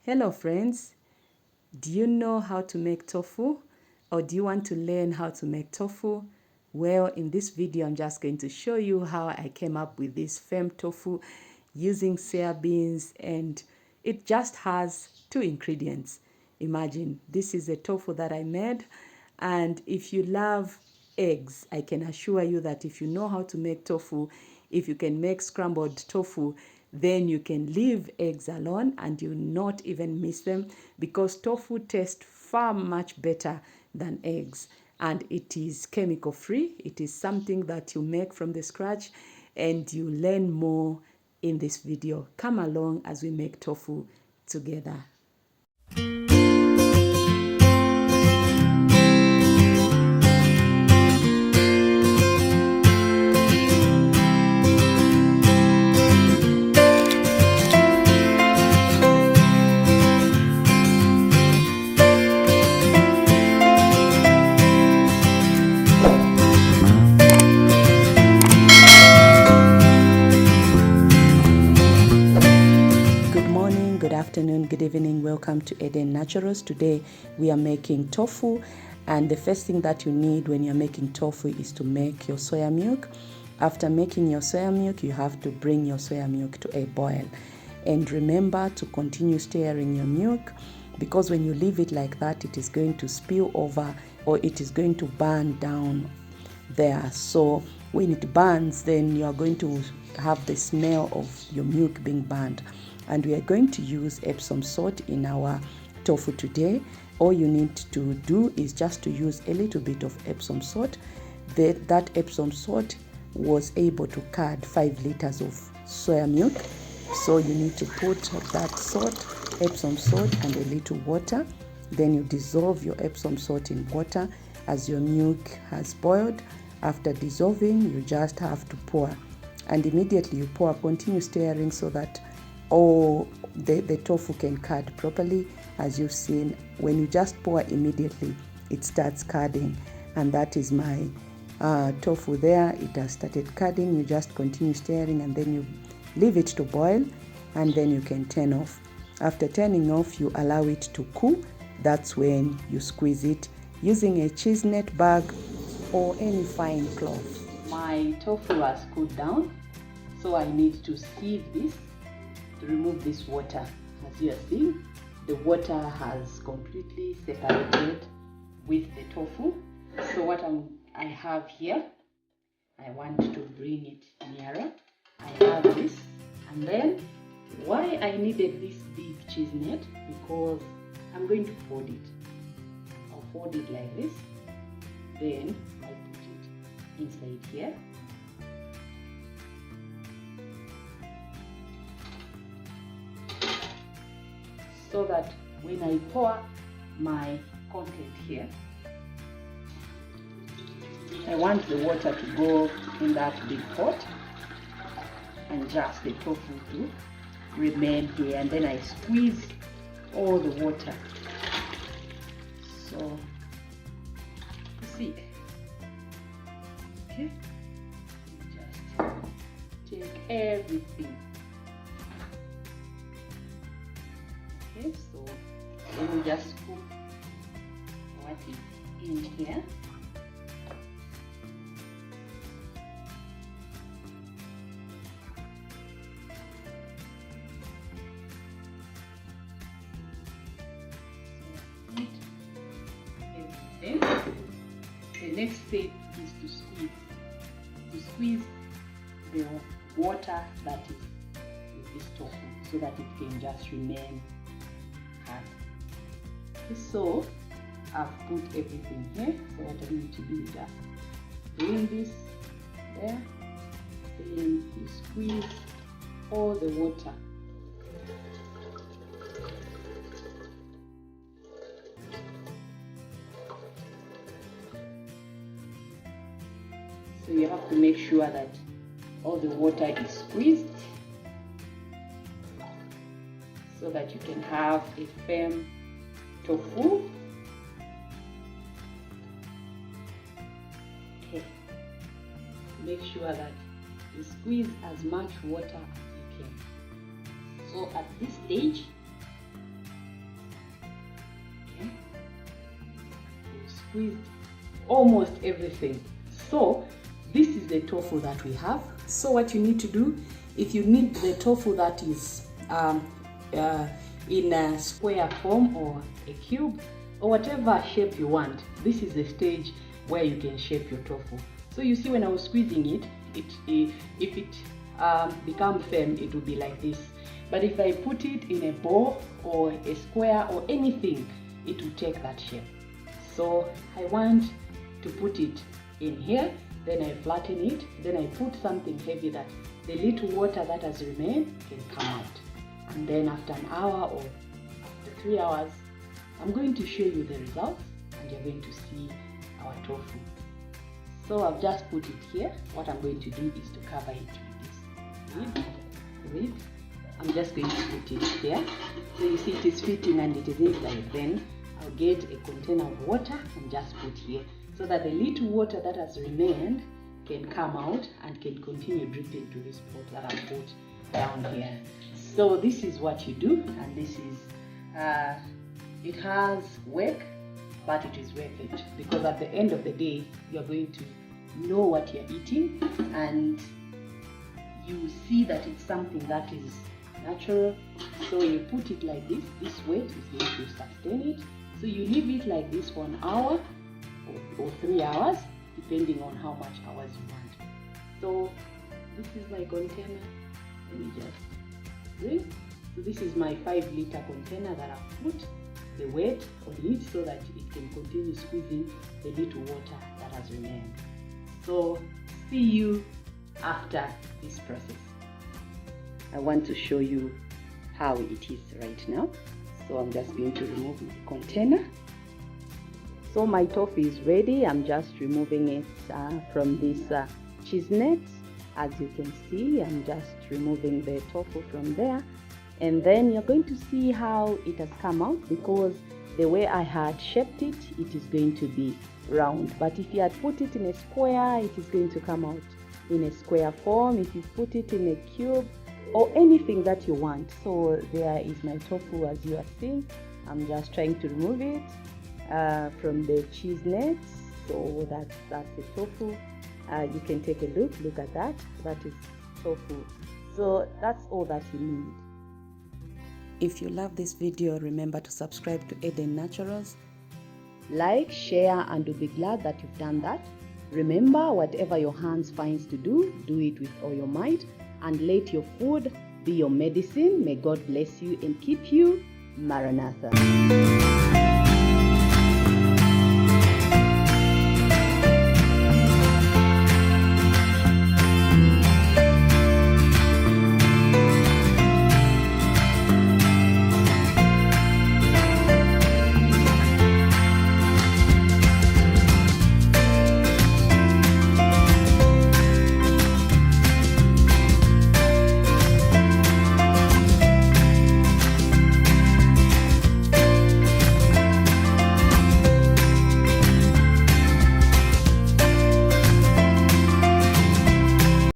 Hello friends, do you know how to make tofu, or do you want to learn how to make tofu? Well, in this video I'm just going to show you how I came up with this firm tofu using soya beans, and it just has two ingredients. Imagine, this is a tofu that I made, and if you love eggs, I can assure you that if you know how to make tofu, if you can make scrambled tofu, then you can leave eggs alone and you'll not even miss them, because tofu tastes far much better than eggs, and it is chemical free. It is something that you make from the scratch, and you learn more in this video. Come along as we make tofu together. Good afternoon, good evening. Welcome to Eden Naturals. Today we are making tofu, and the first thing that you need when you're making tofu is to make your soya milk. After making your soya milk, you have to bring your soya milk to a boil, and remember to continue stirring your milk, because when you leave it like that, it is going to spill over, or it is going to burn down there. So when it burns, then you are going to have the smell of your milk being burned. And we are going to use Epsom salt in our tofu today. All you need to do is just to use a little bit of Epsom salt. That Epsom salt was able to curd 5 liters of soya milk. So you need to put that salt, Epsom salt, and a little water. Then you dissolve your Epsom salt in water as your milk has boiled. After dissolving, you just have to pour, and immediately you pour, continue stirring so that the tofu can curd properly. As you've seen, when you just pour immediately, it starts curding, and that is my tofu there. It has started curding. You just continue stirring, and then you leave it to boil, and then you can turn off. After turning off, you allow it to cool. That's when you squeeze it using a cheese net bag or any fine cloth. My tofu has cooled down, so I need to sieve this to remove this water. As you are seeing, the water has completely separated with the tofu. So what I have here, I want to bring it nearer. I have this, and then why I needed this big cheese net, because I'm going to fold it. I'll fold it like this, then I'll put it inside here. So that when I pour my content here, I want the water to go in that big pot and just the tofu to remain here, and then I squeeze all the water. So see, okay, just take everything. Okay, so then we just put what is in here. The next step is to squeeze the water that is in this tofu, so that it can just remain hard. So I've put everything here. So what I need to do is just bring this there, then you squeeze all the water. So you have to make sure that all the water is squeezed, so that you can have a firm tofu. Okay. Make sure that you squeeze as much water as you can. So at this stage, squeezed almost everything. So this is the tofu that we have. So what you need to do, if you need the tofu that is in a square form or a cube or whatever shape you want, this is the stage where you can shape your tofu. So you see, when I was squeezing it, if it become firm, it will be like this. But if I put it in a bowl or a square or anything, it will take that shape. So I want to put it in here, then I flatten it, then I put something heavy that the little water that has remained can come out. And then after an hour or after 3 hours, I'm going to show you the results and you're going to see our tofu. So I've just put it here. What I'm going to do is to cover it with this lid. I'm just going to put it here. So you see it is fitting and it is inside. Then I'll get a container of water and just put here, so that the little water that has remained can come out and can continue dripping to this pot that I put down here. So this is what you do, and this is, it has work, but it is worth it, because at the end of the day, you're going to know what you're eating, and you see that it's something that is natural. So you put it like this weight is going to sustain it. So you leave it like this for an hour or 3 hours, depending on how much hours you want. So this is my container. Let me just bring. So this is my 5-liter container that I've put the weight on it, so that it can continue squeezing the little water that has remained. So see you after this process. I want to show you how it is right now. So I'm just going to remove my container. So my tofu is ready. I'm just removing it from this cheese net. As you can see, I'm just removing the tofu from there. And then you're going to see how it has come out, because the way I had shaped it, it is going to be round. But if you had put it in a square, it is going to come out in a square form. If you put it in a cube or anything that you want. So there is my tofu, as you are seeing. I'm just trying to remove it from the cheese net. So that's the tofu. You can take a look at that. That is tofu. So that's all that you need. If you love this video, remember to subscribe to Eden Naturals. Like, share, and we'll be glad that you've done that. Remember, whatever your hands finds to do, do it with all your might, and let your food be your medicine. May God bless you and keep you. Maranatha.